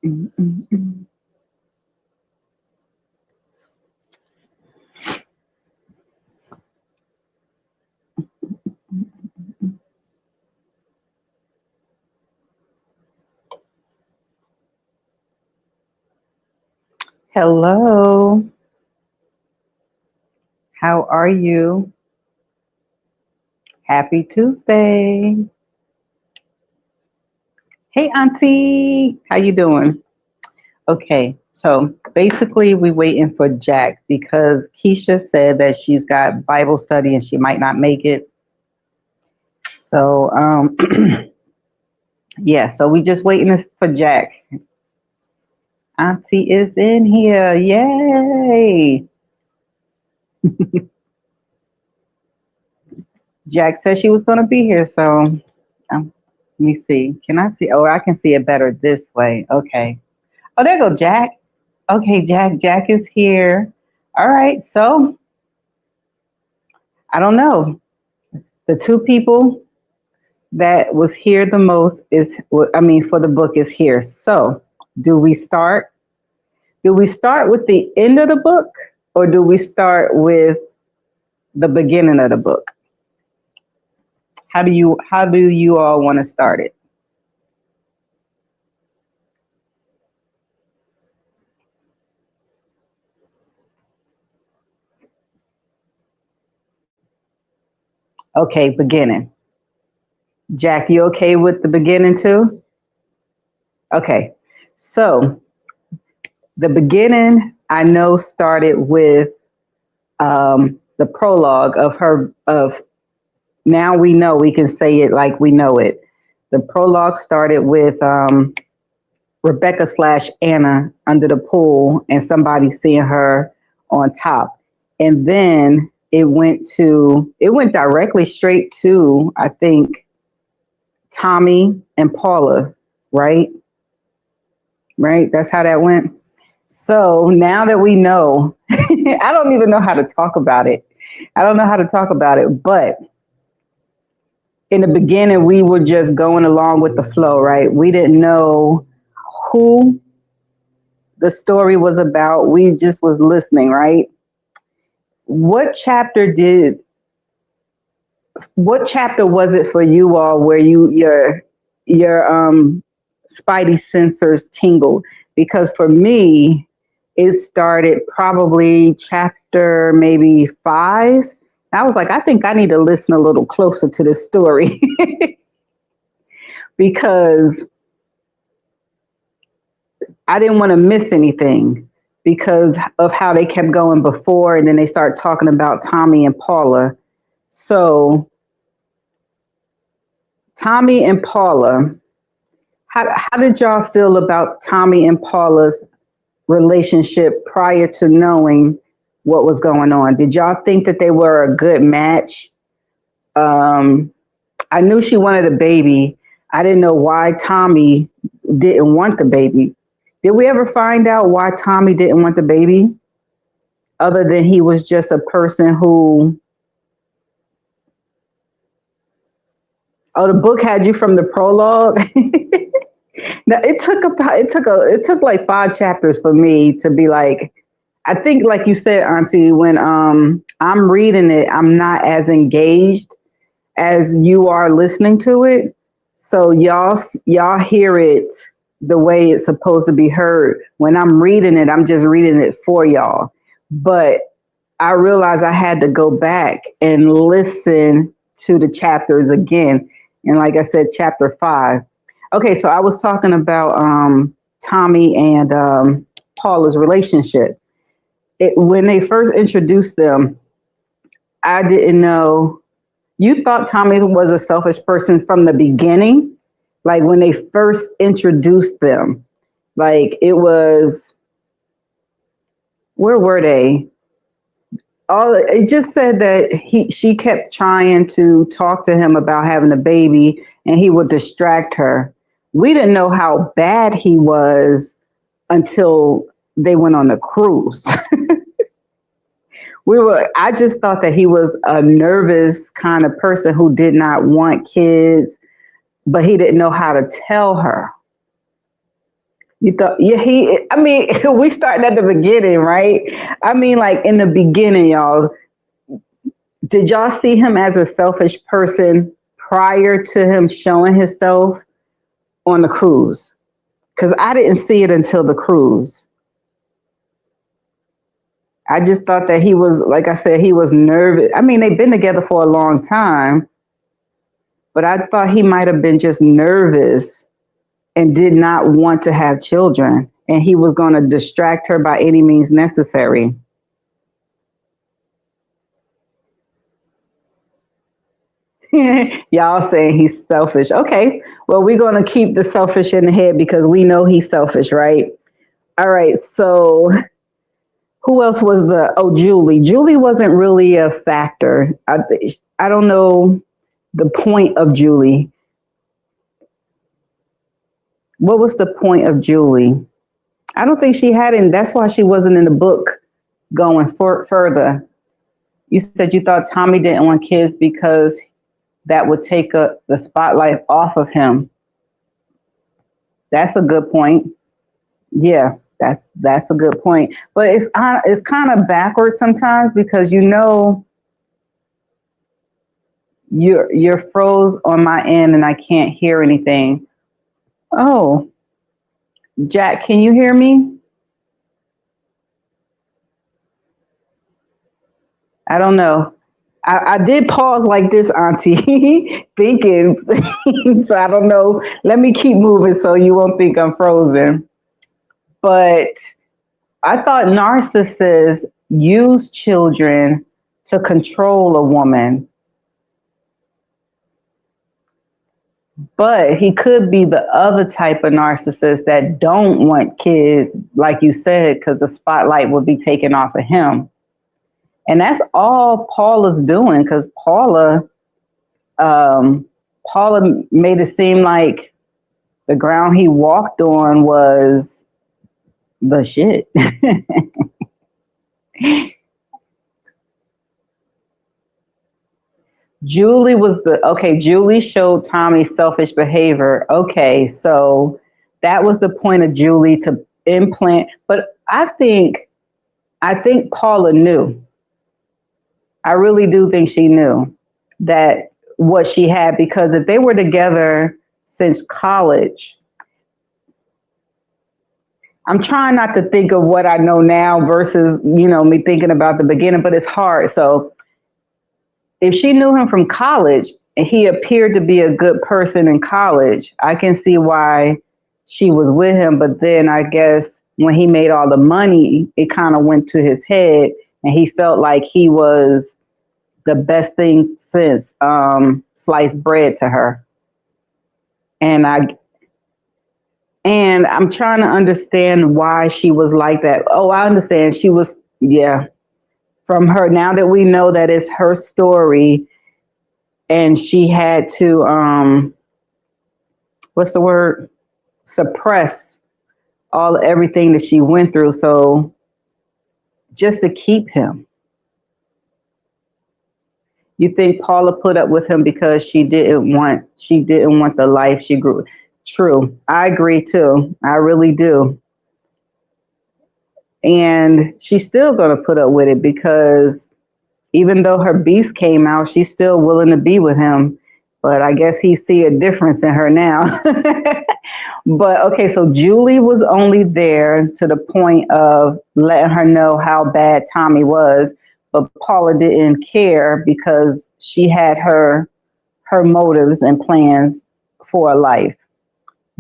Mm, mm, mm. Hello, how are you? Happy Tuesday. Hey, Auntie, how you doing? Okay, so basically we waiting for Jack because Keisha said that she's got Bible study and she might not make it. So, yeah, so we just waiting for Jack. Auntie is in here. Yay. Jack said she was going to be here, so let me see. Can I see? Oh, I can see it better this way. Okay. Oh, there go Jack. Okay, Jack. Jack is here. All right. So I don't know. The two people that was here the most is, I mean, for the book is here. So do we start? Do we start with the end of the book, or do we start with the beginning of the book? How do you all want to start it? Okay, beginning. Jack, you okay with the beginning too? Okay. So the beginning I know started with the prologue of her of now we know, we can say it like we know it. The prologue started with Rebecca slash Anna under the pool and somebody seeing her on top. And then it went directly straight to, I think, Tommy and Paula, right? Right? That's how that went. So now that we know, I don't even know how to talk about it. I don't know how to talk about it, but in the beginning, we were just going along with the flow, right? We didn't know who the story was about. We just was listening, right? What chapter did what chapter was it for you all where your spidey sensors tingled? Because for me, it started probably chapter maybe 5. I was like, I think I need to listen a little closer to this story because I didn't want to miss anything because of how they kept going before, and then they start talking about Tommy and Paula. So Tommy and Paula, how did y'all feel about Tommy and Paula's relationship prior to knowing what was going on? Did y'all think that they were a good match? Um, I knew she wanted a baby. I didn't know why Tommy didn't want the baby. Did we ever find out why Tommy didn't want the baby? Other than he was just a person who, oh, the book had you from the prologue. Now, it took like 5 chapters for me to be like, I think like you said, Auntie, when I'm reading it, I'm not as engaged as you are listening to it. So y'all hear it the way it's supposed to be heard. When I'm reading it, I'm just reading it for y'all. But I realized I had to go back and listen to the chapters again. And like I said, chapter 5. Okay, so I was talking about Tommy and Paula's relationship. When they first introduced them, I didn't know. You thought Tommy was a selfish person from the beginning, like when they first introduced them. Like it was, where were they? All it just said that she kept trying to talk to him about having a baby, and he would distract her. We didn't know how bad he was until they went on the cruise. I just thought that he was a nervous kind of person who did not want kids, but he didn't know how to tell her. You thought, yeah, I mean, we starting at the beginning, right? I mean, like in the beginning, y'all, did y'all see him as a selfish person prior to him showing himself on the cruise? Because I didn't see it until the cruise. I just thought that he was, like I said, he was nervous. I mean, they've been together for a long time, but I thought he might have been just nervous and did not want to have children. And he was going to distract her by any means necessary. Y'all saying he's selfish. Okay. Well, we're going to keep the selfish in the head because we know he's selfish, right? All right. So who else was Julie. Julie wasn't really a factor. I don't know the point of Julie. What was the point of Julie? I don't think she had it. That's why she wasn't in the book going further. You said you thought Tommy didn't want kids because that would take the spotlight off of him. That's a good point. Yeah, that's a good point. But it's kind of backwards sometimes because you're froze on my end and I can't hear anything. Oh, Jack, can you hear me? I don't know. I did pause like this, Auntie, thinking. So I don't know. Let me keep moving so you won't think I'm frozen. But I thought narcissists use children to control a woman. But he could be the other type of narcissist that don't want kids, like you said, because the spotlight would be taken off of him. And that's all Paula's doing, because Paula made it seem like the ground he walked on was the shit. Julie showed Tommy selfish behavior. Okay, so that was the point of Julie to implant. But I think Paula knew. I really do think she knew that what she had, because if they were together since college, I'm trying not to think of what I know now versus, me thinking about the beginning, but it's hard. So if she knew him from college and he appeared to be a good person in college, I can see why she was with him. But then I guess when he made all the money, it kind of went to his head and he felt like he was the best thing since sliced bread to her. And I'm trying to understand why she was like that. Oh, I understand. She was, yeah. From her, now that we know that it's her story and she had to, what's the word? Suppress everything that she went through. So just to keep him. You think Paula put up with him because she didn't want the life she grew. True. I agree too. I really do. And she's still going to put up with it because even though her beast came out, she's still willing to be with him. But I guess he see a difference in her now. But okay, so Julie was only there to the point of letting her know how bad Tommy was, but Paula didn't care because she had her motives and plans for a life.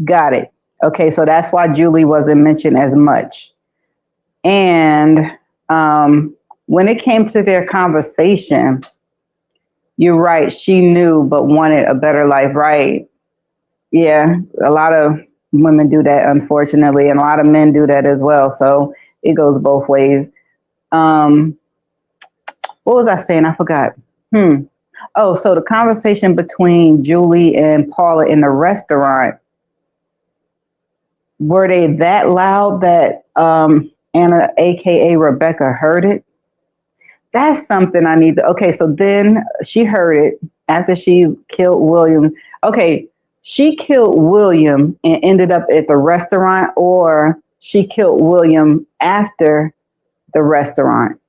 Got it. Okay, so that's why Julie wasn't mentioned as much. And when it came to their conversation, you're right, she knew but wanted a better life, right? Yeah, a lot of women do that, unfortunately, and a lot of men do that as well. So it goes both ways. What was I saying? I forgot. Oh, so the conversation between Julie and Paula in the restaurant, were they that loud that Anna, aka Rebecca, heard it? That's something okay, so then she heard it after she killed William. Okay, she killed William and ended up at the restaurant, or she killed William after the restaurant.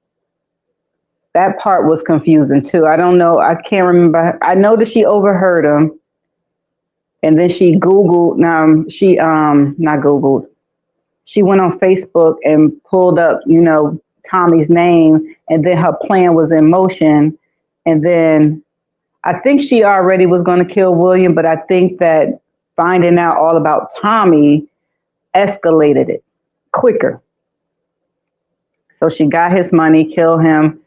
That part was confusing too. I don't know. I can't remember. I know that she overheard him, and then she Googled. She not Googled. She went on Facebook and pulled up, Tommy's name, and then her plan was in motion. And then I think she already was going to kill William, but I think that finding out all about Tommy escalated it quicker. So she got his money, killed him,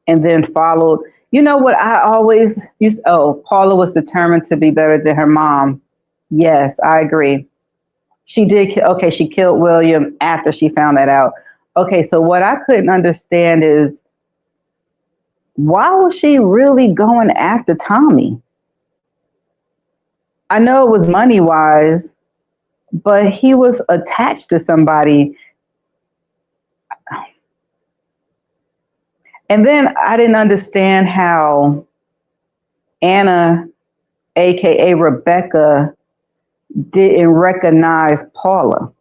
and then followed. You know what I always used? Oh, Paula was determined to be better than her mom. Yes, I agree. She did. Okay, she killed William after she found that out. Okay, so what I couldn't understand is, why was she really going after Tommy? I know it was money wise, but he was attached to somebody. And then I didn't understand how Anna, aka Rebecca, didn't recognize Paula,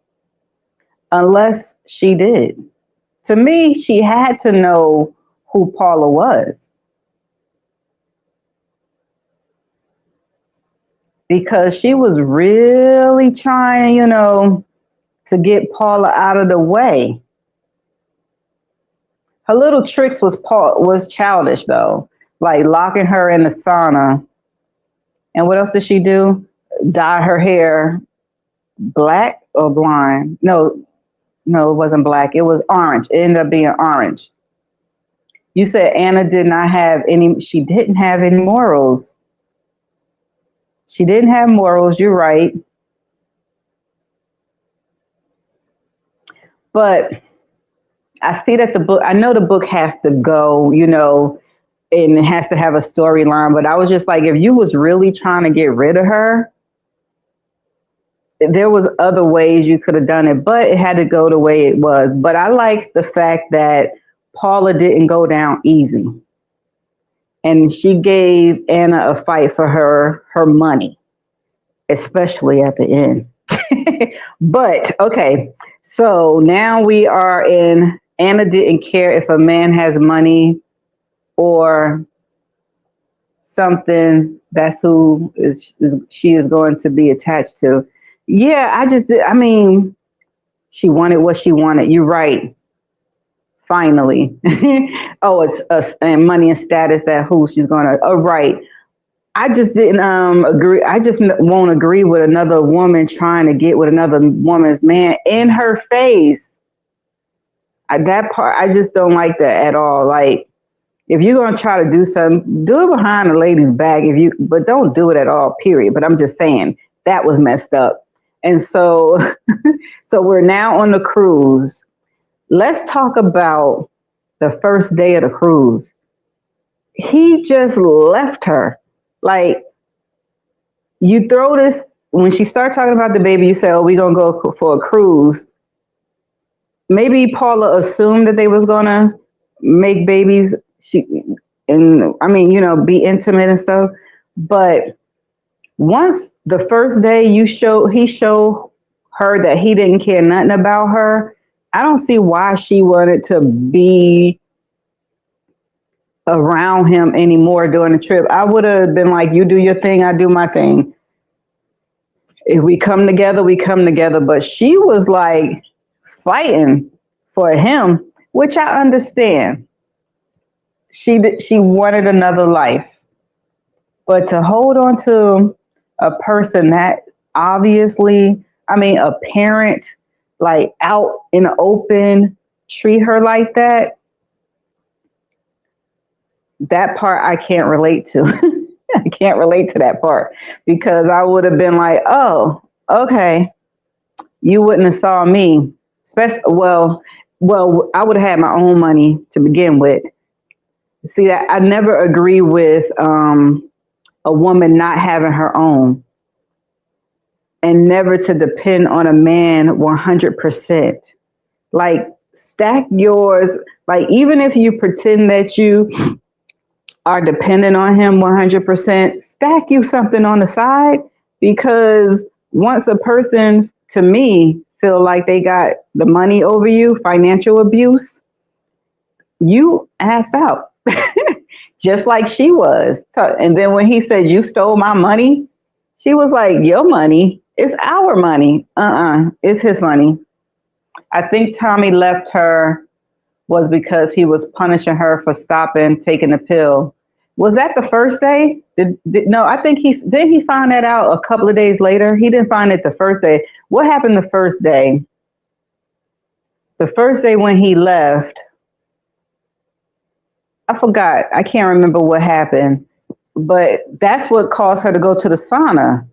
unless she did. To me, she had to know who Paula was, because she was really trying, to get Paula out of the way. Her little tricks was childish though, like locking her in the sauna. And what else did she do? Dye her hair black or blonde? No, it wasn't black. It was orange. It ended up being orange. You said Anna did not have any, she didn't have any morals. She didn't have morals, you're right. But I see that I know the book has to go, and it has to have a storyline, but I was just like, if you was really trying to get rid of her, there was other ways you could have done it, but it had to go the way it was. But I like the fact that Paula didn't go down easy. And she gave Anna a fight for her money, especially at the end. But, okay, so now we are in, Anna didn't care if a man has money or something. That's who she is going to be attached to. Yeah, she wanted what she wanted. You're right. Finally. Oh, it's us and money and status, that who she's going to. Oh, right. I just didn't agree. I just won't agree with another woman trying to get with another woman's man in her face. That part, I just don't like that at all. Like, if you're going to try to do something, do it behind a lady's back, but don't do it at all, period. But I'm just saying that was messed up. And so, so we're now on the cruise. Let's talk about the first day of the cruise. He just left her. Like, you throw this, when she started talking about the baby, you say, oh, we're going to go for a cruise. Maybe Paula assumed that they was going to make babies, be intimate and stuff. But once the first day he showed her that he didn't care nothing about her, I don't see why she wanted to be around him anymore during the trip. I would have been like, you do your thing, I do my thing. If we come together, we come together. But she was like fighting for him, which I understand. She wanted another life. But to hold on to a person that obviously, a parent, like out in the open, treat her like that, that part I can't relate to. I can't relate to that part, because I would have been like, oh, okay, you wouldn't have saw me. Well, I would have had my own money to begin with. See, that I never agree with a woman not having her own, and never to depend on a man 100%. Like, stack yours. Like, even if you pretend that you are dependent on him 100%, stack you something on the side Because once a person, to me, feel like they got the money over you, financial abuse, you asked out. Just like she was. And then when he said, you stole my money, she was like, your money is our money. It's his money. I think Tommy left her was because he was punishing her for stopping taking the pill. Was that the first day? No, I think he found that out a couple of days later. He didn't find it the first day. What happened the first day? The first day when he left, I forgot. I can't remember what happened, but that's what caused her to go to the sauna.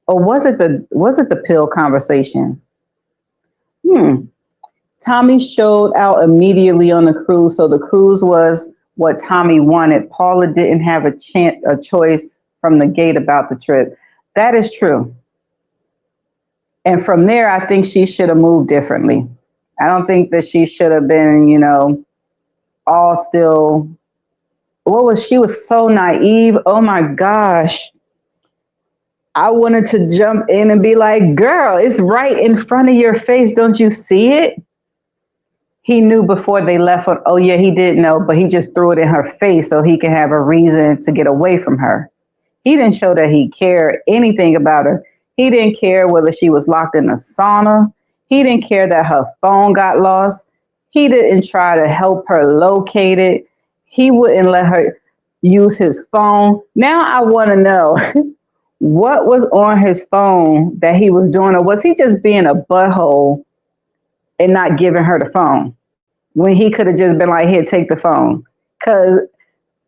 Or was it the pill conversation? Tommy showed out immediately on the cruise, so the cruise was what Tommy wanted. Paula didn't have a choice from the gate about the trip. That is true. And from there, I think she should have moved differently. I don't think that she should have been, all still. She was so naive. Oh my gosh. I wanted to jump in and be like, girl, it's right in front of your face. Don't you see it? He knew before they left. Oh yeah, he did know, but he just threw it in her face so he could have a reason to get away from her. He didn't show that he cared anything about her. He didn't care whether she was locked in a sauna. He didn't care that her phone got lost. He didn't try to help her locate it. He wouldn't let her use his phone. Now I want to know what was on his phone that he was doing, or was he just being a butthole and not giving her the phone when he could have just been like, here, take the phone? Because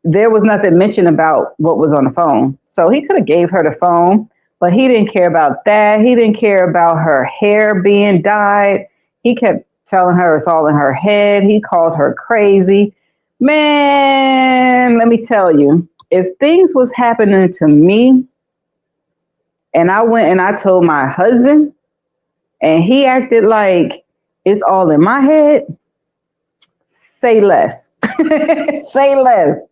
there was nothing mentioned about what was on the phone. So he could have gave her the phone, but he didn't care about that. He didn't care about her hair being dyed. He kept telling her it's all in her head. He called her crazy. Man, let me tell you, if things was happening to me and I went and I told my husband and he acted like it's all in my head, say less. Say less.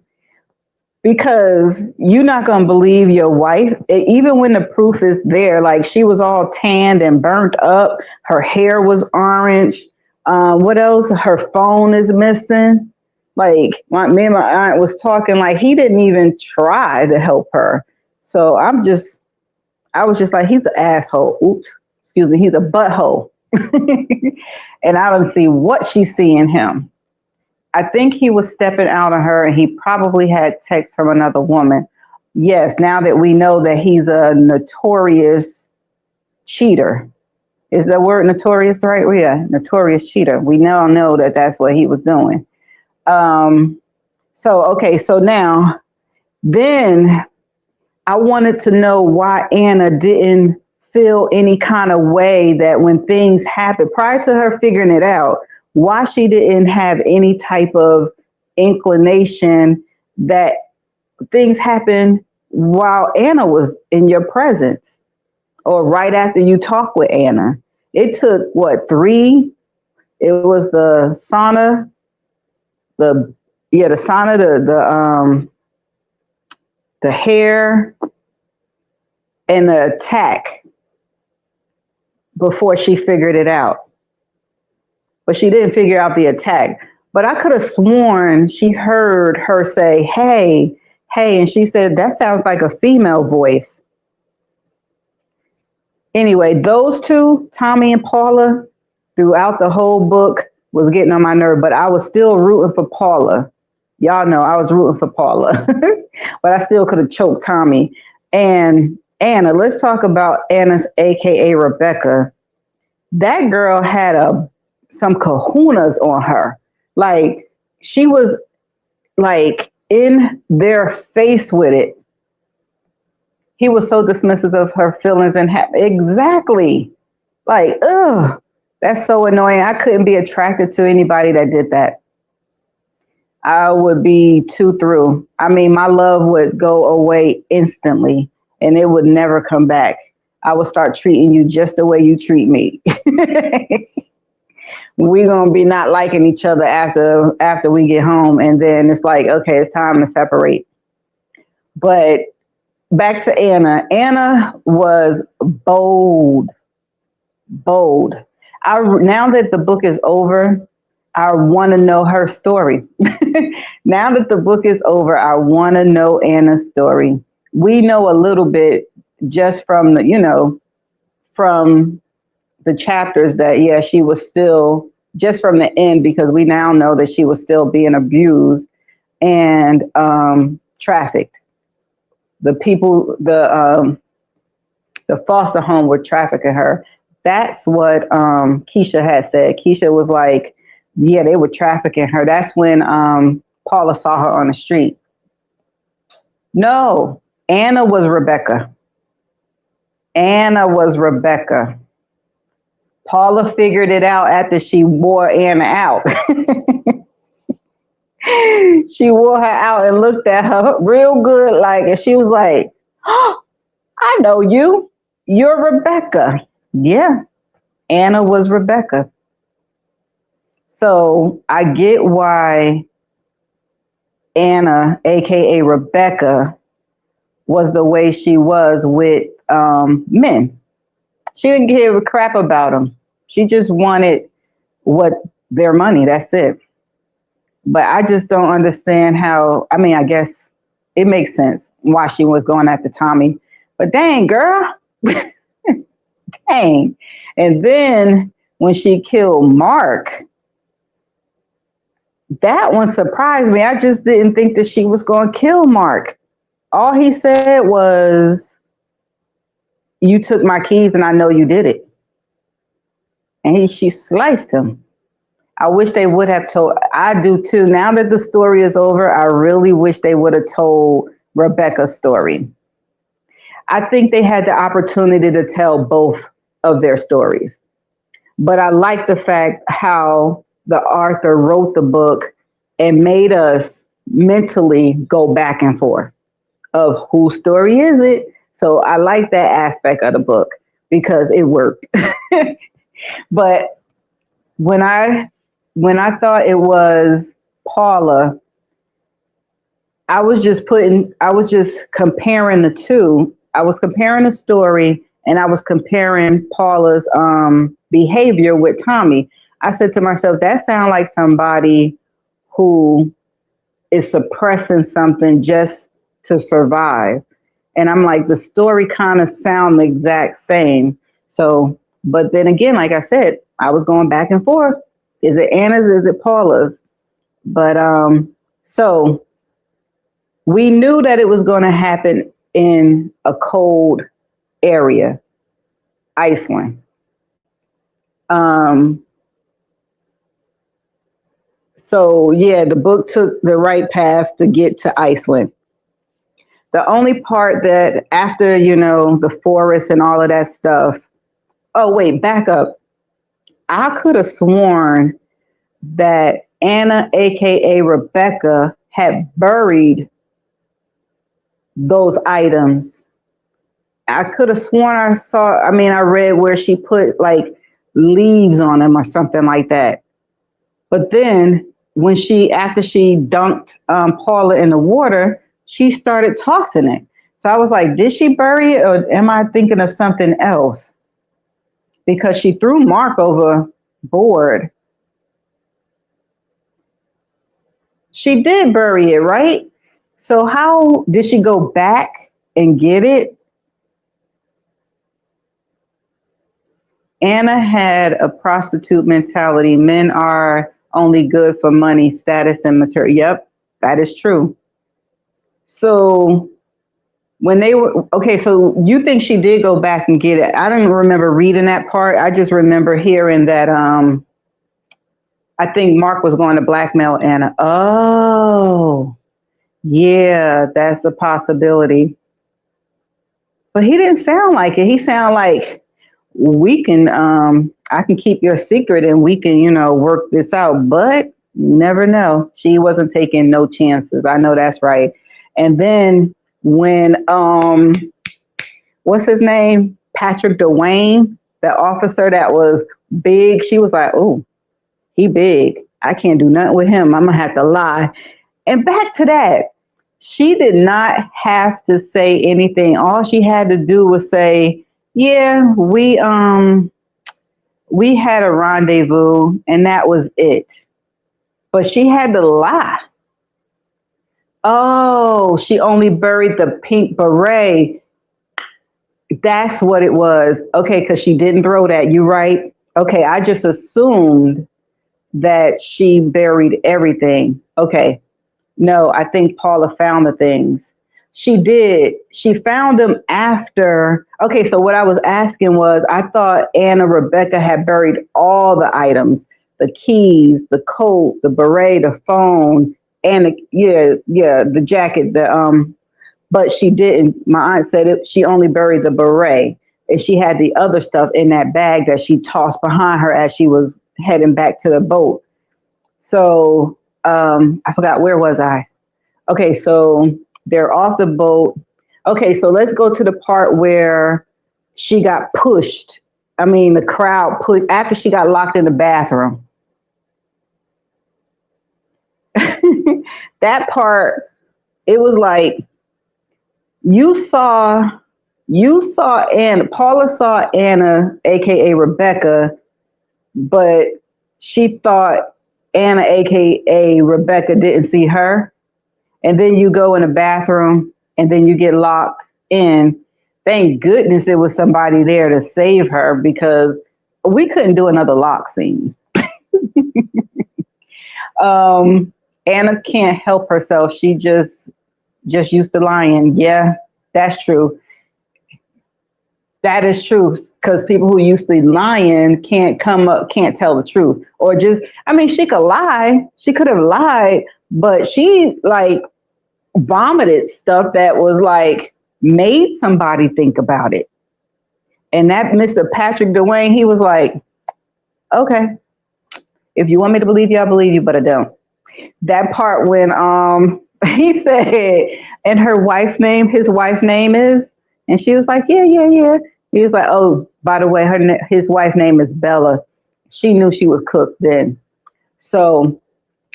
Because you're not going to believe your wife, even when the proof is there. Like, she was all tanned and burnt up. Her hair was orange. What else? Her phone is missing. Like, me and my aunt was talking, like, he didn't even try to help her. So I was just like, he's an asshole. Oops, excuse me. He's a butthole. And I don't see what she see in him. I think he was stepping out on her, and he probably had texts from another woman. Yes, now that we know that he's a notorious cheater. Is the word notorious right? Yeah, notorious cheater. We now know that that's what he was doing. So now, then I wanted to know why Anna didn't feel any kind of way that when things happened, prior to her figuring it out, why she didn't have any type of inclination that things happened while Anna was in your presence or right after you talked with Anna. It took three? It was the sauna, the hair, and the attack before she figured it out. But she didn't figure out the attack. But I could have sworn she heard her say, hey, and she said, that sounds like a female voice. Anyway, those two, Tommy and Paula, throughout the whole book was getting on my nerve, but I was still rooting for Paula. Y'all know I was rooting for Paula, but I still could have choked Tommy. And Anna, let's talk about Anna's AKA Rebecca. That girl had some kahunas on her. Like, she was like in their face with it. He was so dismissive of her feelings and exactly. Like, ugh, that's so annoying. I couldn't be attracted to anybody that did that. I would be too through. I mean, my love would go away instantly and it would never come back. I would start treating you just the way you treat me. We're going to be not liking each other after we get home. And then it's like, okay, it's time to separate. But back to Anna. Anna was bold, bold. Now that the book is over, I want to know her story. Now that the book is over, I want to know Anna's story. We know a little bit just from from the chapters that, yeah, she was still, just from the end, because we now know that she was still being abused and trafficked. The people, the foster home were trafficking her. That's what Keisha had said. Keisha was like, yeah, they were trafficking her. That's when Paula saw her on the street. No, Anna was Rebecca. Anna was Rebecca. Paula figured it out after she wore Anna out. She wore her out and looked at her real good, like, and she was like, "Oh, I know you. You're Rebecca." Yeah, Anna was Rebecca. So I get why Anna, aka Rebecca, was the way she was with men. She didn't give a crap about them. She just wanted their money. That's it. But I just don't understand how. I mean, I guess it makes sense why she was going after Tommy. But dang, girl, dang. And then when she killed Mark, that one surprised me. I just didn't think that she was going to kill Mark. All he said was, "You took my keys and I know you did it." And she sliced him. I wish they would have told. I do too. Now that the story is over, I really wish they would have told Rebecca's story. I think they had the opportunity to tell both of their stories. But I like the fact how the author wrote the book and made us mentally go back and forth of whose story is it. So I like that aspect of the book because it worked. But when I thought it was Paula, I was just comparing the two. I was comparing the story and I was comparing Paula's behavior with Tommy. I said to myself, that sounds like somebody who is suppressing something just to survive. And I'm like, the story kind of sound the exact same. So, but then again, like I said, I was going back and forth. Is it Anna's? Is it Paula's? But so we knew that it was going to happen in a cold area, Iceland. So yeah, the book took the right path to get to Iceland. The only part that after, the forest and all of that stuff. Oh, wait, back up. I could have sworn that Anna, aka Rebecca, had buried those items. I could have sworn I read where she put like leaves on them or something like that. But then after she dunked Paula in the water, she started tossing it. So I was like, did she bury it or am I thinking of something else? Because she threw Mark overboard. She did bury it, right? So how did she go back and get it? Anna had a prostitute mentality. Men are only good for money, status, and material. Yep, that is true. So when they were, okay, so you think she did go back and get it. I don't remember reading that part. I just remember hearing that I think Mark was going to blackmail Anna. Oh, yeah, that's a possibility. But he didn't sound like it. He sounded like, I can keep your secret and we can, work this out. But you never know. She wasn't taking no chances. I know that's right. And then when, what's his name? Patrick Dwayne, the officer that was big, she was like, oh, he big. I can't do nothing with him. I'm going to have to lie. And back to that. She did not have to say anything. All she had to do was say, "Yeah, we had a rendezvous," and that was it. But she had to lie. Oh, she only buried the pink beret. That's what it was. Okay, because she didn't throw that. You right? Okay, I just assumed that she buried everything. Okay. No, I think Paula found the things. She did. She found them after. Okay, so what I was asking was I thought Anna Rebecca had buried all the items, the keys, the coat, the beret, the phone, and the jacket, but she didn't. My aunt said she only buried the beret, and she had the other stuff in that bag that she tossed behind her as she was heading back to the boat. So I forgot, where was I? Okay, so they're off the boat. Okay, so let's go to the part where she got pushed. I mean, the crowd put after she got locked in the bathroom. That part, it was like you saw Anna. Paula saw Anna, aka Rebecca, but she thought Anna, aka Rebecca, didn't see her. And then you go in the bathroom and then you get locked in. Thank goodness there was somebody there to save her, because we couldn't do another lock scene. Anna can't help herself. She just used to lying. Yeah, that's true. That is true, because people who used to lying can't come up, can't tell the truth, or just. I mean, she could lie. She could have lied, but she like vomited stuff that was like made somebody think about it. And that Mr. Patrick Dwayne, he was like, okay, if you want me to believe you, I believe you, but I don't. That part when he said, and his wife name is, and she was like, yeah, yeah, yeah. He was like, oh, by the way, his wife name is Bella. She knew she was cooked then. So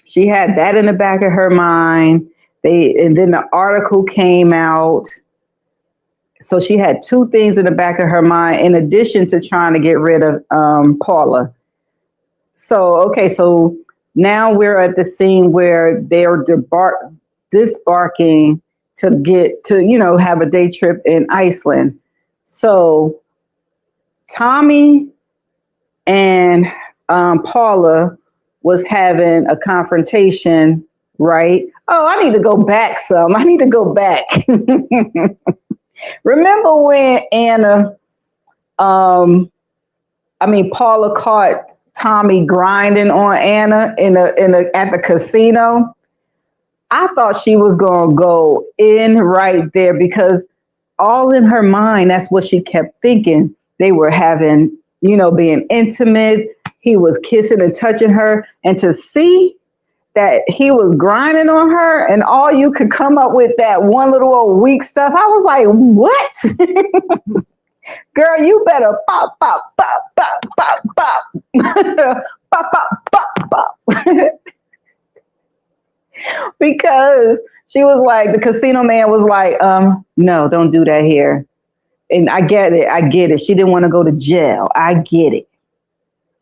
she had that in the back of her mind. And then the article came out. So she had two things in the back of her mind, in addition to trying to get rid of Paula. So, okay, so now we're at the scene where they're disbarking to get to, have a day trip in Iceland. So Tommy and Paula was having a confrontation, right? Oh, I need to go back some. I need to go back. Remember when Paula caught Tommy grinding on Anna at the casino? I thought she was going to go in right there, because all in her mind, that's what she kept thinking. They were having, being intimate. He was kissing and touching her. And to see that he was grinding on her, and all you could come up with that one little old weak stuff, I was like, what? Girl, you better pop, pop, pop, pop, pop, pop. Pop, pop, pop, pop. Because she was like, the casino man was like, no, don't do that here. And I get it. She didn't want to go to jail. I get it.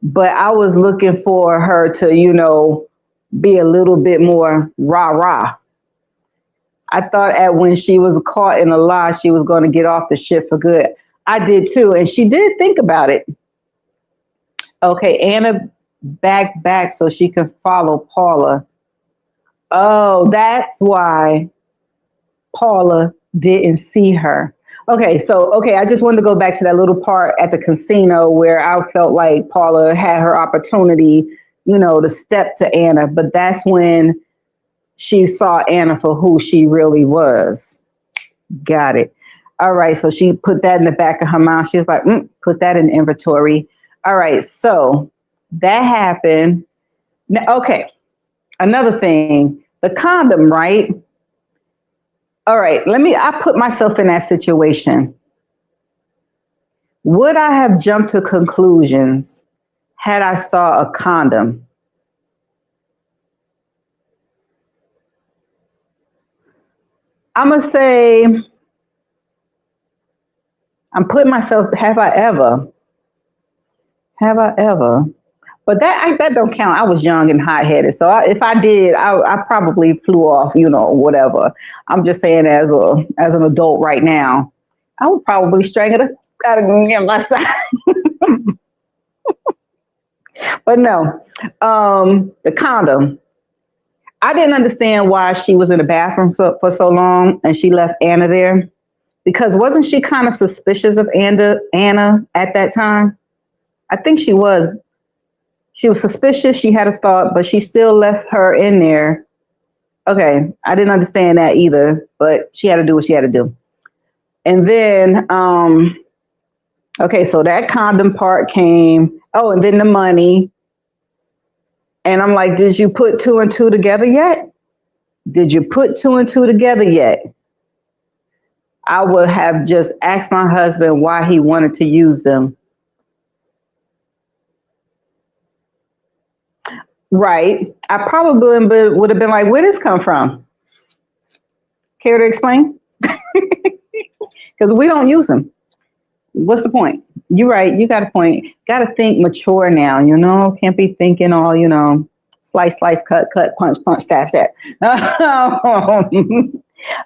But I was looking for her to, be a little bit more rah-rah. I thought when she was caught in a lie, she was going to get off the ship for good. I did too. And she did think about it. Okay, Anna back so she could follow Paula. Oh, that's why Paula didn't see her. Okay, I just wanted to go back to that little part at the casino where I felt like Paula had her opportunity, to step to Anna. But that's when she saw Anna for who she really was. Got it. All right, so she put that in the back of her mind. She was like, put that in inventory. All right, so that happened. Now, okay, another thing, the condom, right? All right, I put myself in that situation. Would I have jumped to conclusions had I saw a condom? I'm gonna say I'm putting myself. Have I ever? But that don't count. I was young and hot headed, so if I did, I probably flew off. Whatever. I'm just saying, as an adult right now, I would probably strangle the out of me on my side. But no, the condom. I didn't understand why she was in the bathroom for so long and she left Anna there because wasn't she kind of suspicious of Anna at that time? I think she was. She was suspicious. She had a thought, but she still left her in there. Okay, I didn't understand that either, but she had to do what she had to do. And then, okay, so that condom part came. Oh, and then the money. And I'm like, did you put two and two together yet? Did you put two and two together yet? I would have just asked my husband why he wanted to use them. Right. I probably would have been like, where did this come from? Care to explain? Because we don't use them. What's the point? You're right. You got a point. Got to think mature now. Can't be thinking all, slice, slice, cut, cut, punch, punch, stab, stab.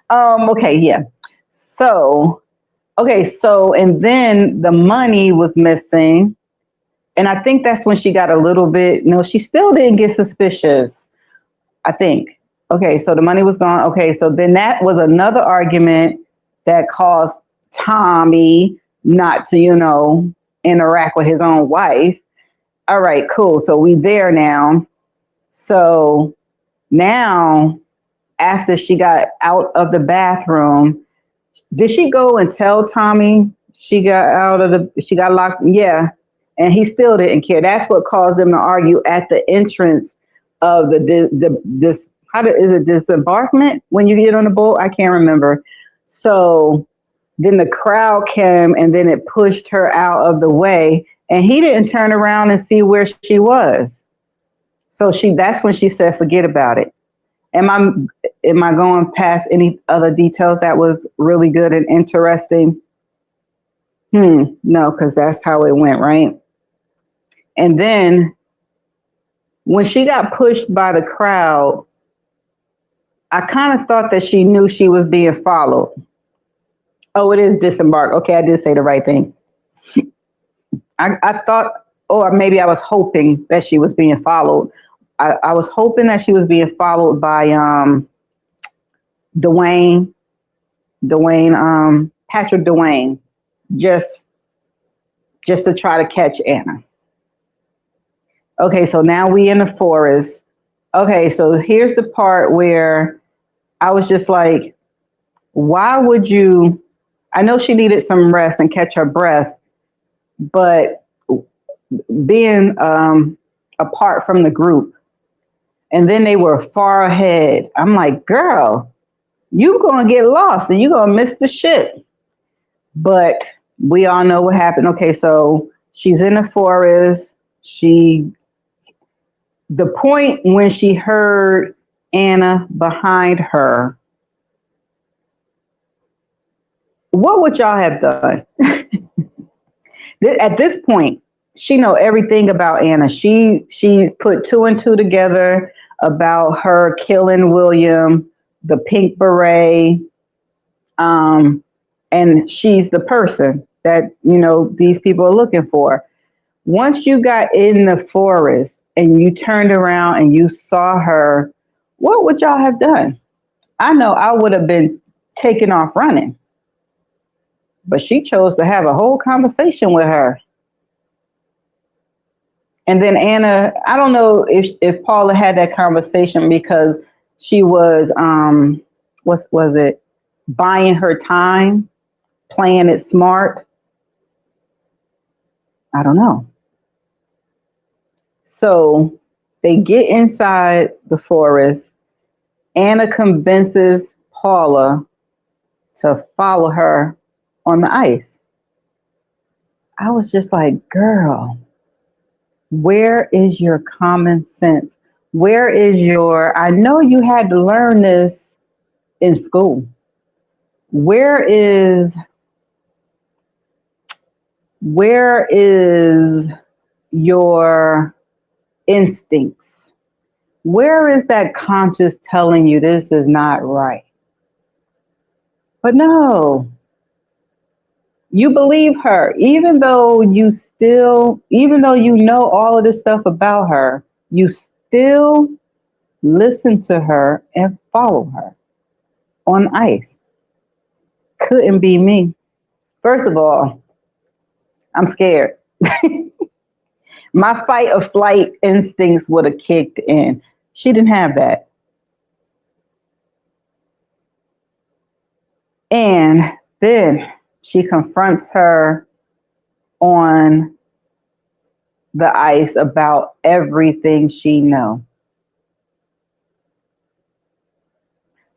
Okay, yeah. So, okay, so, and then the money was missing. And I think that's when she got a little bit, no, she still didn't get suspicious, I think. Okay, so the money was gone. Okay, so then that was another argument that caused Tommy not to, interact with his own wife. All right, cool. So we there now. So now, after she got out of the bathroom, did she go and tell Tommy she got locked? Yeah. And he still didn't care. That's what caused them to argue at the entrance of is it disembarkment when you get on the boat? I can't remember. So then the crowd came and then it pushed her out of the way and he didn't turn around and see where she was. So that's when she said, forget about it. Am I going past any other details that was really good and interesting? No, because that's how it went, right? And then when she got pushed by the crowd, I kind of thought that she knew she was being followed. Oh, it is disembark. Okay, I did say the right thing. I thought, or maybe I was hoping that she was being followed. I was hoping that she was being followed by Patrick Dwayne, just to try to catch Anna. Okay, so now we in the forest. Okay, so here's the part where I was just like, why would you? I know she needed some rest and catch her breath, but being apart from the group, and then they were far ahead. I'm like, girl, you gonna get lost and you gonna miss the ship. But we all know what happened. Okay, so she's in the forest. The point when she heard Anna behind her, what would y'all have done? At this point, she know everything about Anna. She put two and two together about her killing William, the pink beret, and she's the person that these people are looking for. Once you got in the forest and you turned around and you saw her, what would y'all have done? I know I would have been taken off running, but she chose to have a whole conversation with her. And then Anna, I don't know if Paula had that conversation because she was, what was it, buying her time, playing it smart. I don't know. So they get inside the forest. Anna convinces Paula to follow her on the ice. I was just like, girl, where is your common sense? Where is I know you had to learn this in school. where is your instincts? Where is that conscious telling you this is not right? But no, you believe her, even though even though you know all of this stuff about her, you still listen to her and follow her on ice. Couldn't be me. First of all, I'm scared. My fight or flight instincts would have kicked in. She didn't have that. And then she confronts her on the ice about everything she knows.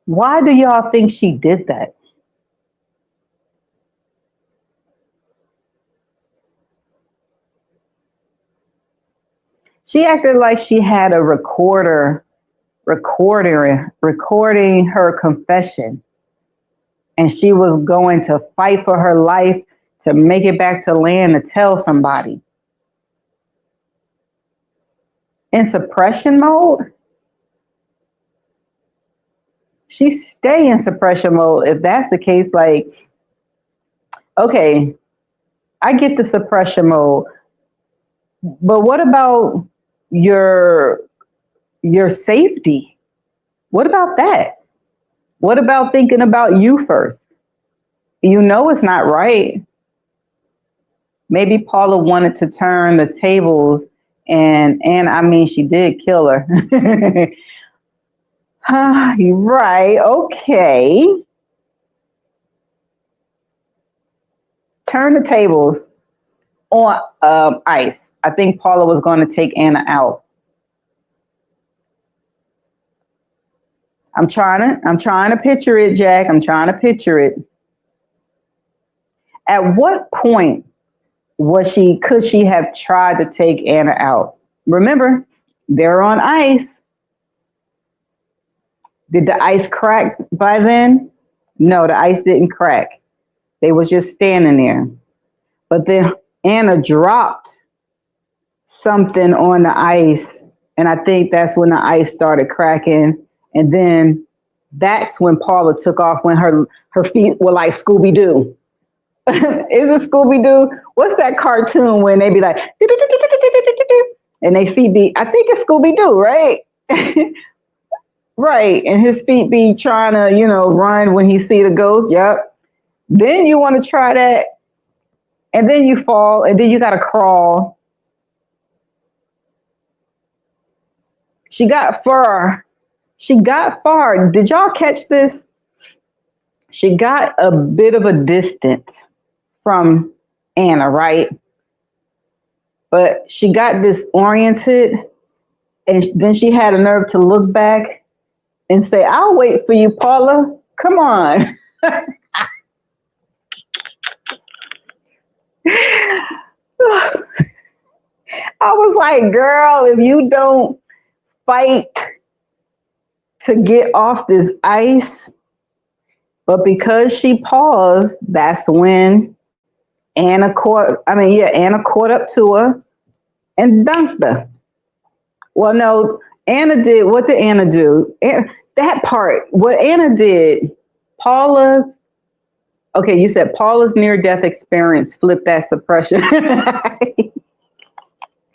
Why do y'all think she did that? She acted like she had a recorder recording her confession, and she was going to fight for her life to make it back to land to tell somebody. In suppression mode? She stay in suppression mode. If that's the case, like, okay, I get the suppression mode, but what about your safety? What about that? What about thinking about you first? You know it's not right. Maybe Paula wanted to turn the tables, and I mean, she did kill her. Right, okay. Turn the tables on ice. I think Paula was going to take Anna out. I'm trying to picture it, Jack. I'm trying to picture it. At what point could she have tried to take Anna out? Remember, they're on ice. Did the ice crack by then? No, the ice didn't crack. They was just standing there. But then Anna dropped something on the ice, and I think that's when the ice started cracking. And then that's when Paula took off, when her feet were like Scooby-Doo. Is it Scooby-Doo? What's that cartoon when they be like, and they feet be, I think it's Scooby-Doo, right? Right. And his feet be trying to, run when he see the ghost. Yep. Then you want to try that. And then you fall, and then you got to crawl. She got far. Did y'all catch this? She got a bit of a distance from Anna, right? But she got disoriented, and then she had a nerve to look back and say, I'll wait for you, Paula. Come on. I was like, girl, if you don't fight to get off this ice, but because she paused, that's when Anna caught up to her and dunked her. Well, no, Anna did, what did Anna do? That part, what Anna did, you said Paula's near-death experience flipped that suppression.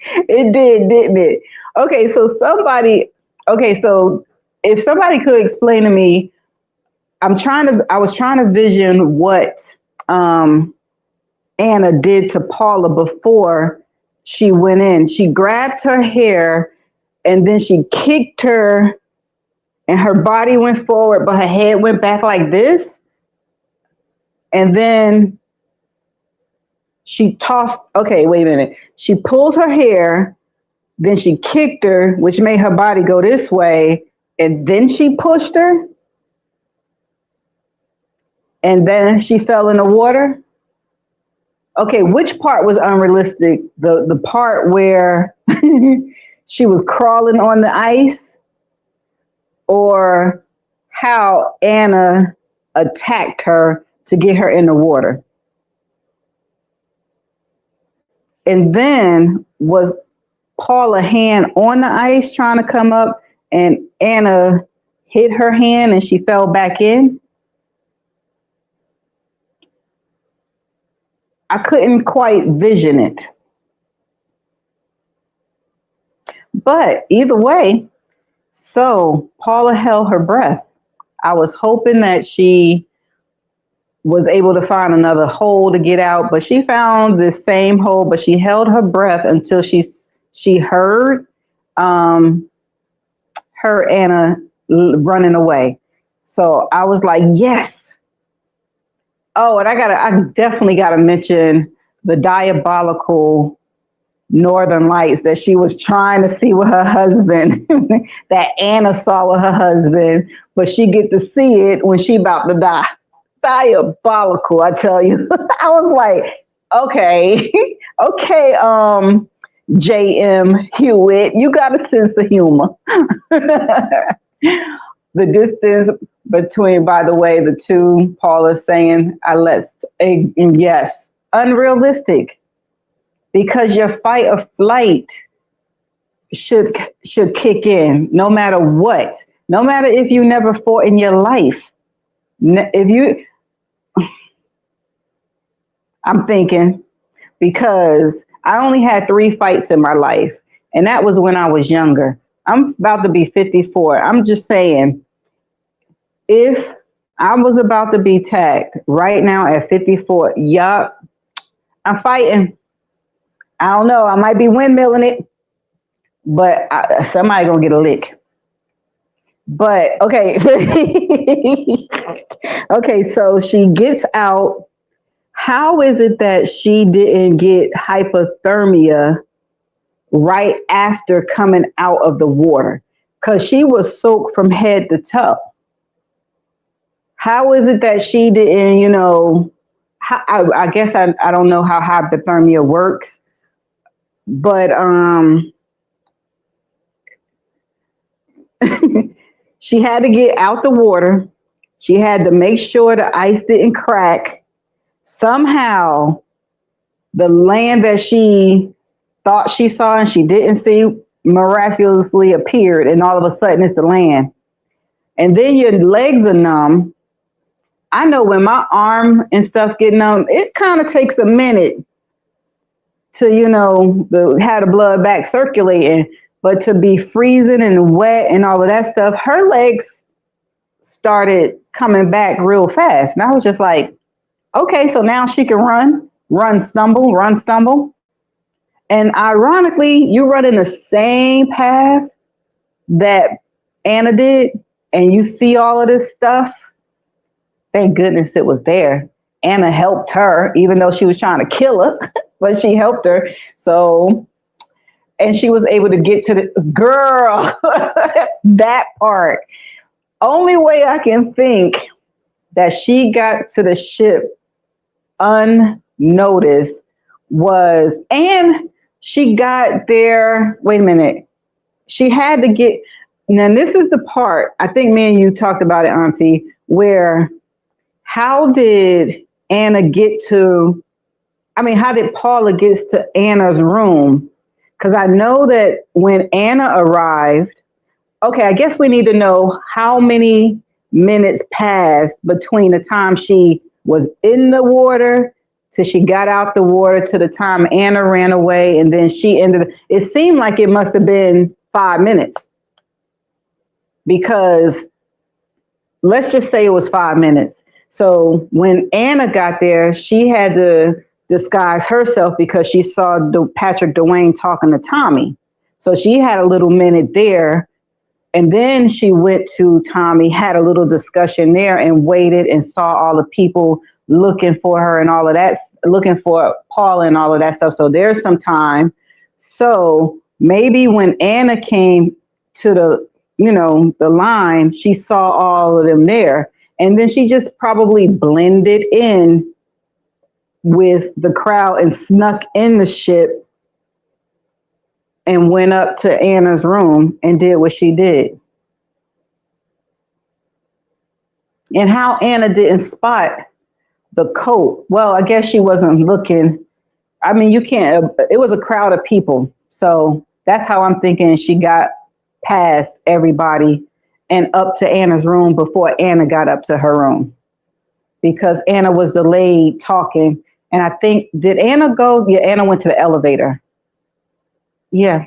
It did, didn't it? So if somebody could explain to me, I was trying to vision what Anna did to Paula before she went in. She grabbed her hair, and then she kicked her, and her body went forward, but her head went back like this. And then she wait a minute. She pulled her hair, then she kicked her, which made her body go this way, and then she pushed her, and then she fell in the water. Okay, which part was unrealistic? The part where she was crawling on the ice, or how Anna attacked her to get her in the water. And then was Paula hand on the ice trying to come up, and Anna hit her hand and she fell back in? I couldn't quite vision it. But either way, so Paula held her breath. I was hoping that she was able to find another hole to get out, but she found the same hole, but she held her breath until she heard her Anna running away. So I was like, yes. Oh, and I definitely gotta mention the diabolical Northern Lights that she was trying to see with her husband, that Anna saw with her husband, but she get to see it when she about to die. Diabolical, I tell you. I was like, okay, okay, J.M. Hewitt, you got a sense of humor. The distance between, by the way, the two, Paula saying, yes, unrealistic. Because your fight or flight should kick in no matter what. No matter if you never fought in your life. I'm thinking, because I only had 3 fights in my life, and that was when I was younger. I'm about to be 54. I'm just saying, if I was about to be tagged right now at 54, yup, I'm fighting. I don't know. I might be windmilling it, but somebody gonna get a lick. But okay. Okay, so she gets out. How is it that she didn't get hypothermia right after coming out of the water? Because she was soaked from head to toe. How is it that she didn't, I guess I don't know how hypothermia works, but she had to get out the water. She had to make sure the ice didn't crack. Somehow, the land that she thought she saw and she didn't see miraculously appeared, and all of a sudden it's the land. And then your legs are numb. I know when my arm and stuff get numb, it kind of takes a minute to, have the blood back circulating. But to be freezing and wet and all of that stuff, her legs started coming back real fast. And I was just like, okay, so now she can run, stumble. And ironically, you run in the same path that Anna did, and you see all of this stuff. Thank goodness it was there. Anna helped her, even though she was trying to kill her, but she helped her. So, and she was able to get to the girl, that part. Only way I can think that she got to the ship unnoticed was, and she got there, wait a minute, she had to get, now this is the part, I think me and you talked about it, Auntie, where how did Paula get to Anna's room? Because I know that when Anna arrived, okay, I guess we need to know how many minutes passed between the time she was in the water till she got out the water to the time Anna ran away, and then she ended. It seemed like it must have been 5 minutes, because let's just say it was 5 minutes. So when Anna got there, she had to disguise herself because she saw Patrick Dwayne talking to Tommy. So she had a little minute there. And then she went to Tommy, had a little discussion there, and waited and saw all the people looking for her and all of that, looking for Paula and all of that stuff. So there's some time. So maybe when Anna came to the line, she saw all of them there. And then she just probably blended in with the crowd and snuck in the ship and went up to Anna's room and did what she did. And how Anna didn't spot the coat. Well, I guess she wasn't looking. I mean, you can't, it was a crowd of people. So that's how I'm thinking she got past everybody and up to Anna's room before Anna got up to her room, because Anna was delayed talking. And I think, did Anna go? Yeah, Anna went to the elevator. Yeah.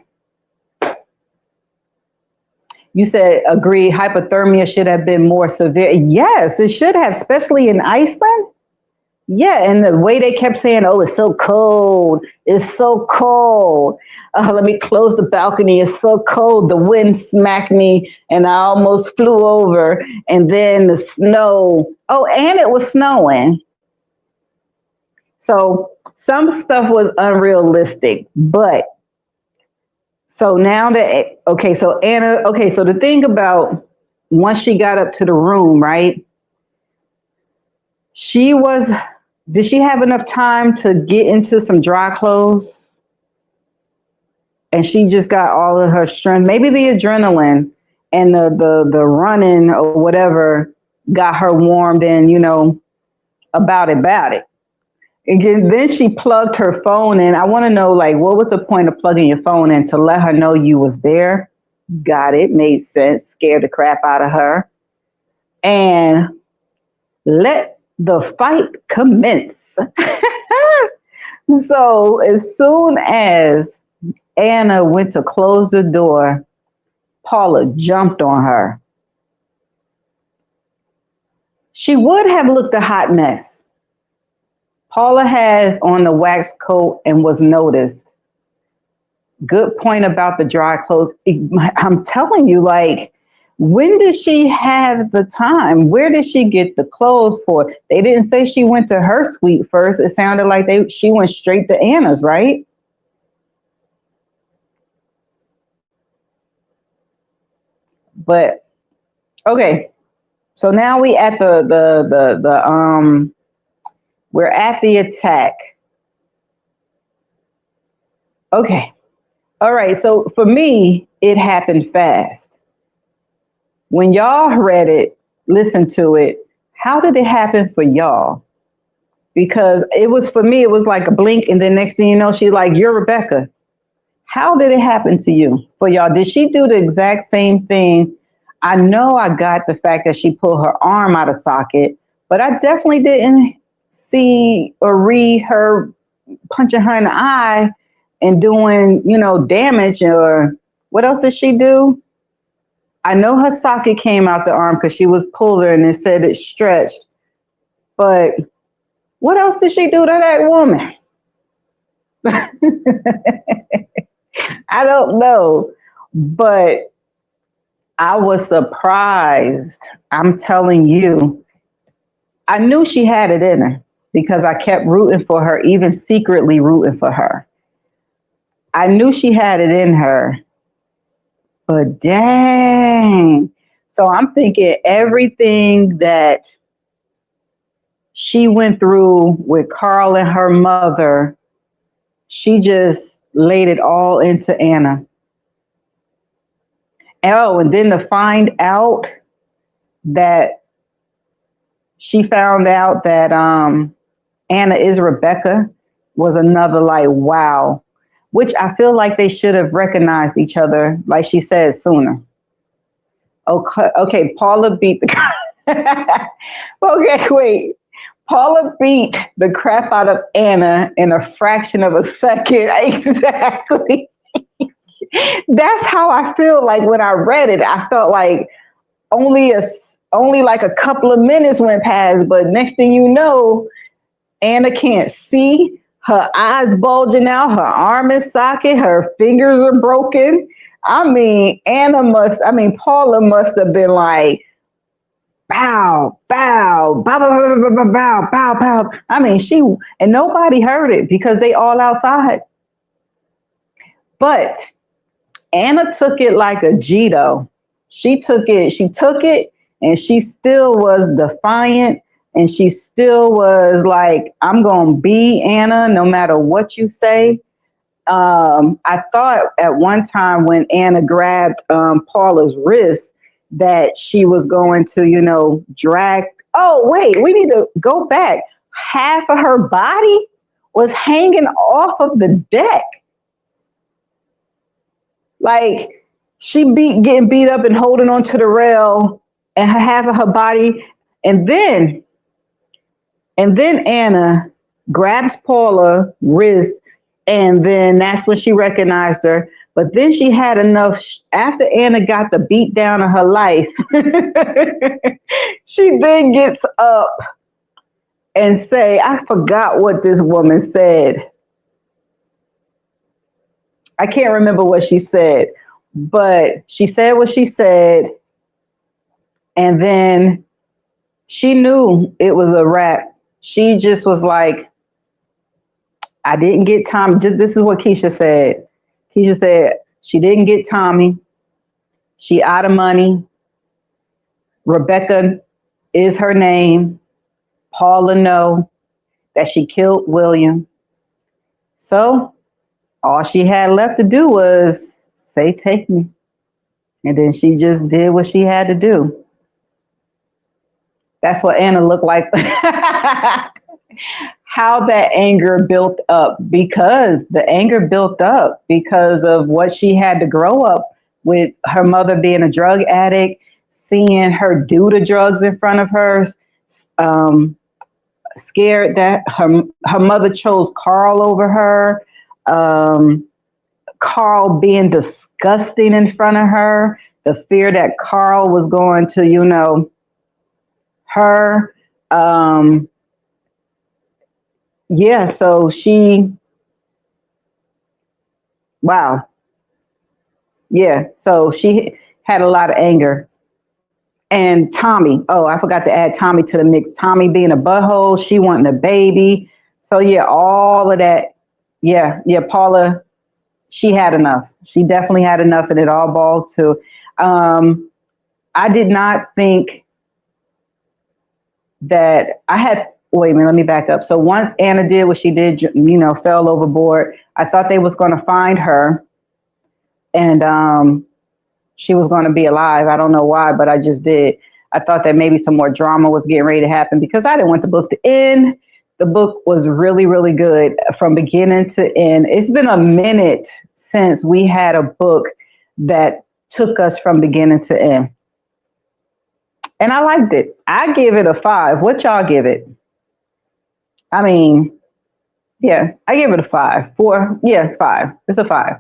You said, agree, hypothermia should have been more severe. Yes, it should have, especially in Iceland. Yeah, and the way they kept saying, oh, it's so cold. It's so cold. Let me close the balcony. It's so cold. The wind smacked me and I almost flew over. And then the snow. Oh, and it was snowing. So some stuff was unrealistic. But so now that, okay, so Anna, okay, so the thing about once she got up to the room, right? Did she have enough time to get into some dry clothes? And she just got all of her strength. Maybe the adrenaline and the running or whatever got her warmed and, about it. Again, then she plugged her phone in. I want to know, like, what was the point of plugging your phone in? To let her know you was there? Got it. Made sense. Scared the crap out of her. And let the fight commence. So as soon as Anna went to close the door, Paula jumped on her. She would have looked a hot mess. Paula has on the wax coat and was noticed. Good point about the dry clothes. I'm telling you, like, when did she have the time? Where did she get the clothes for? They didn't say she went to her suite first. It sounded like she went straight to Anna's, right? But okay, so now we're at the attack. Okay, all right. So for me, it happened fast. When y'all read it, listened to it, how did it happen for y'all? Because it was, for me, it was like a blink, and then next thing you know, she's like, you're Rebecca. How did it happen to you, for y'all? Did she do the exact same thing? I know I got the fact that she pulled her arm out of socket, but I definitely didn't see or read her punching her in the eye and doing, damage. Or what else did she do? I know her socket came out the arm because she was pulling and it said it stretched. But what else did she do to that woman? I don't know. But I was surprised. I'm telling you. I knew she had it in her because I kept rooting for her, even secretly rooting for her. I knew she had it in her. But dang. So I'm thinking everything that she went through with Carl and her mother, she just laid it all into Anna. Oh, and then to find out that she found out that Anna is Rebecca was another, like, wow. Which I feel like they should have recognized each other, like she said, sooner. Okay, Paula beat the okay, wait. Paula beat the crap out of Anna in a fraction of a second. Exactly. That's how I feel like when I read it. I felt like only like a couple of minutes went past, but next thing you know, Anna can't see. Her eyes bulging out, her arm is socket, her fingers are broken. I mean, Paula must have been like, bow, bow, bow, bow, bow, bow, bow, bow, bow. I mean, and nobody heard it because they all outside. But Anna took it like a G, though. She took it, and she still was defiant. And she still was like, I'm going to be Anna no matter what you say. I thought at one time when Anna grabbed Paula's wrist that she was going to, drag Oh, wait, we need to go back. Half of her body was hanging off of the deck. Like she getting beat up and holding onto the rail, and half of her body. And then Anna grabs Paula wrist, and then that's when she recognized her. But then she had enough after Anna got the beat down of her life. She then gets up and say, I forgot what this woman said. I can't remember what she said, but she said what she said. And then she knew it was a wrap. She just was like, I didn't get Tommy. This is what Keisha said. Keisha said she didn't get Tommy. She out of money. Rebecca is her name. Paula know that she killed William. So all she had left to do was say, take me. And then she just did what she had to do. That's what Anna looked like. How that anger built up, because the anger built up because of what she had to grow up with, her mother being a drug addict, seeing her do the drugs in front of her, scared that her mother chose Carl over her, Carl being disgusting in front of her, the fear that Carl was going to, her. Yeah, so wow. Yeah, so she had a lot of anger. And Tommy, oh, I forgot to add Tommy to the mix. Tommy being a butthole, she wanting a baby. So yeah, all of that. Yeah, Paula, she had enough. She definitely had enough, and it all boiled to, I did not think that I had, wait a minute, let me back up. So once Anna did what she did, fell overboard, I thought they was going to find her, and she was going to be alive. I don't know why, but I just did. I thought that maybe some more drama was getting ready to happen because I didn't want the book to end. The book was really, really good from beginning to end. It's been a minute since we had a book that took us from beginning to end. And I liked it. I give it a 5. What y'all give it? I mean, yeah, I give it a 5. 4, yeah, 5. It's a 5.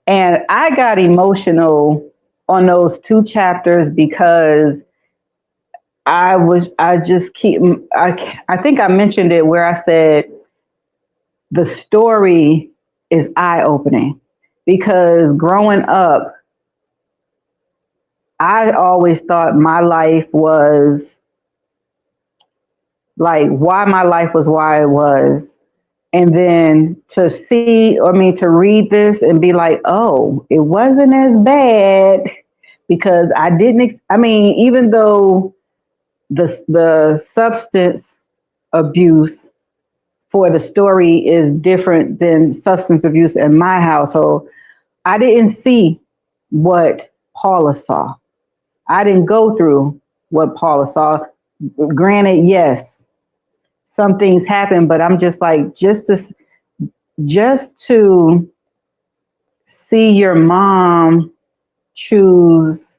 And I got emotional on those 2 chapters because I think I mentioned it where I said the story is eye-opening because growing up, I always thought my life was like why my life was why it was. And then to read this and be like, oh, it wasn't as bad because even though the substance abuse for the story is different than substance abuse in my household, I didn't see what Paula saw. I didn't go through what Paula saw. Granted, yes, some things happen, but I'm just like, just to see your mom choose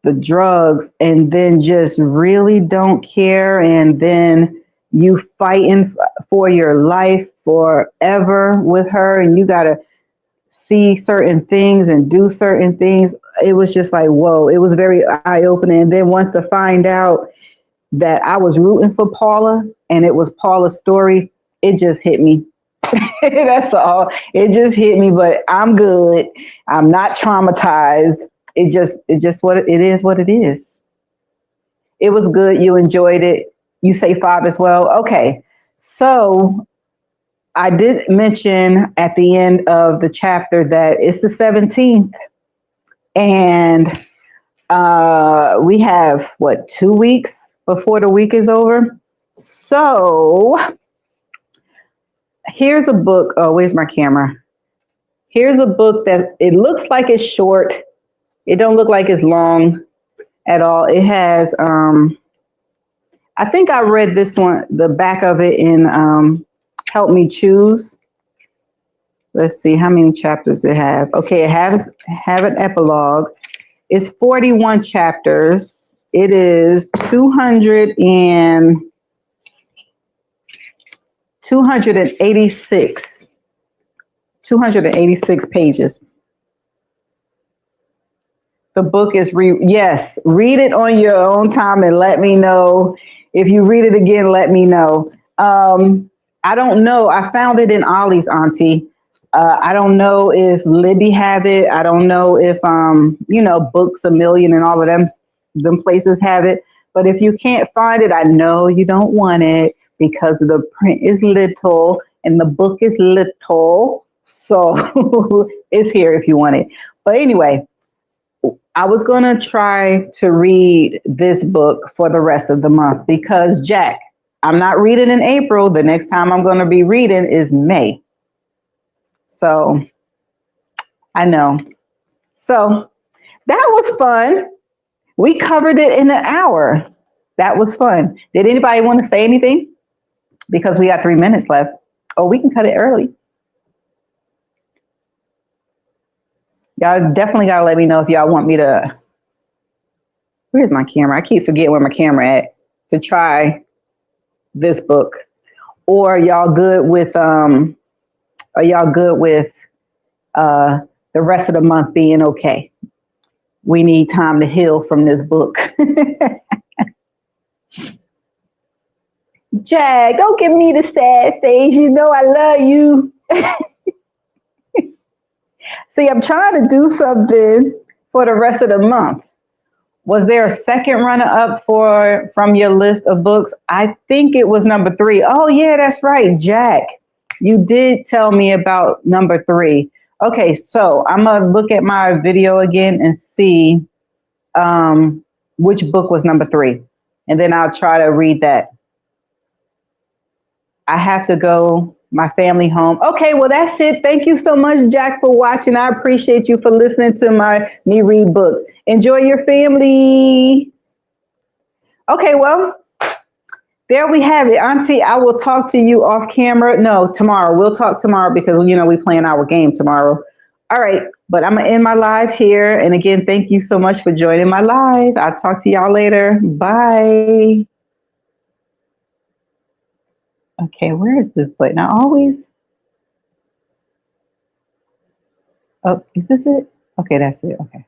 the drugs and then just really don't care, and then you fighting for your life forever with her, and you gotta see certain things and do certain things. It was just like, whoa, it was very eye-opening. And then once to find out that I was rooting for Paula and it was Paula's story, it just hit me. That's all. It just hit me, but I'm good. I'm not traumatized. It just what it is, what it is. It was good. You enjoyed it. You say 5 as well. Okay. So I did mention at the end of the chapter that it's the 17th, and we have 2 weeks before the week is over. So here's a book. Oh, where's my camera? Here's a book that it looks like it's short. It don't look like it's long at all. It has, I think I read this one, the back of it in Help Me Choose. Let's see how many chapters it have. Okay, it has have an epilogue. It's 41 chapters. It is 286 pages. The book is yes, read it on your own time and let me know. If you read it again, let me know. I don't know. I found it in Ollie's, Auntie. I don't know if Libby have it. I don't know if Books a Million and all of them places have it. But if you can't find it, I know you don't want it because the print is little and the book is little. So it's here if you want it. But anyway, I was going to try to read this book for the rest of the month because, Jack, I'm not reading in April. The next time I'm going to be reading is May. So I know. So that was fun. We covered it in an hour. That was fun. Did anybody want to say anything? Because we got 3 minutes left. Oh, we can cut it early. Y'all definitely got to let me know if y'all want me to. Where's my camera? I keep forgetting where my camera at to try this book. Or y'all good with the rest of the month being okay? We need time to heal from this book. Jack, don't give me the sad face. You know I love you. See, I'm trying to do something for the rest of the month. Was there a second runner-up from your list of books? I think it was number 3. Oh, yeah, that's right, Jack. You did tell me about number 3. Okay, so I'm going to look at my video again and see which book was number 3. And then I'll try to read that. I have to go, my family home. Okay, well, that's it. Thank you so much, Jack, for watching. I appreciate you for listening to me read books. Enjoy your family. Okay, well, there we have it. Auntie, I will talk to you off camera. No, tomorrow. We'll talk tomorrow because, we playing our game tomorrow. All right, but I'm going to end my live here. And again, thank you so much for joining my live. I'll talk to y'all later. Bye. Okay, where is this button? Oh, is this it? Okay, that's it. Okay.